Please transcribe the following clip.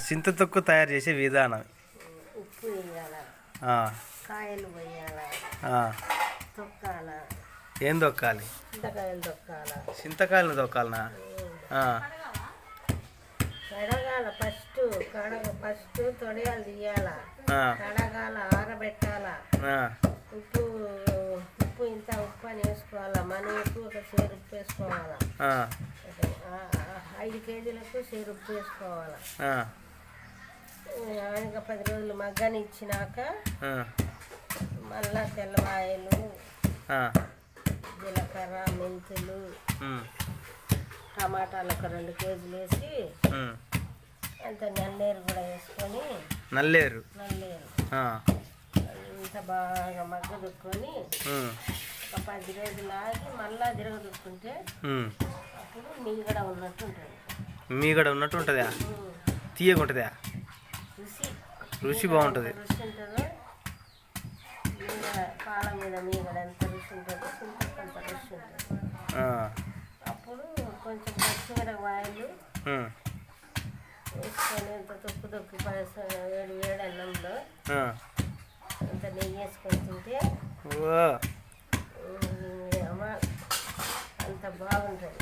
చింతతొక్కు తయారు చేసే విధానం. ఉప్పు వేయాల, కాయలు వేయాల, తొక్కాల. ఏం తొక్కాలి? చింతకాయలు తొక్కాల. చింతకాయలు తొక్కాలనా? కడగాల. ఫస్ట్ తొడియాలు తీయాల, కడగాల, ఆరబెట్టాల. ఉప్పు ఇంత ఉప్పు అని వేసుకోవాలా. మన ఉప్పు ఒక సేరు ఉప్పు వేసుకోవాలా. 5 కేజీలకు సేరు ఉప్పు వేసుకోవాలా. ఇంకా 10 రోజులు మగ్గని ఇచ్చినాక మళ్ళా తెల్లవాయలు, జీలకర్ర, మెంతులు, టమాటాలు ఒక 2 కేజీలు వేసి అంత నల్లేరు కూడా వేసుకొని నల్లేరు అంత బాగా మగ్గదుక్కొని ఒక 10 రోజులు ఆగి మళ్ళా తిరగదుక్కుంటే అప్పుడు మీగడ ఉన్నట్టు ఉంటుంది. మీగడ ఉన్నట్టు ఉంటుందా? తీయగా ఉంటుందా? రుచి బాగుంటుంది. రుచి ఉంటుందో మీగడ, పాల మీద మీగడ ఎంత రుచి ఉంటుందో చింతకు అంత రుచి ఉంటుంది. అప్పుడు కొంచెం పచ్చిమిరపకాయలు వేసుకొని ఇంత తొక్కు వేడి అన్నంలో ఇంత నెయ్యి వేసుకొని తింటే అంత బాగుంటుంది.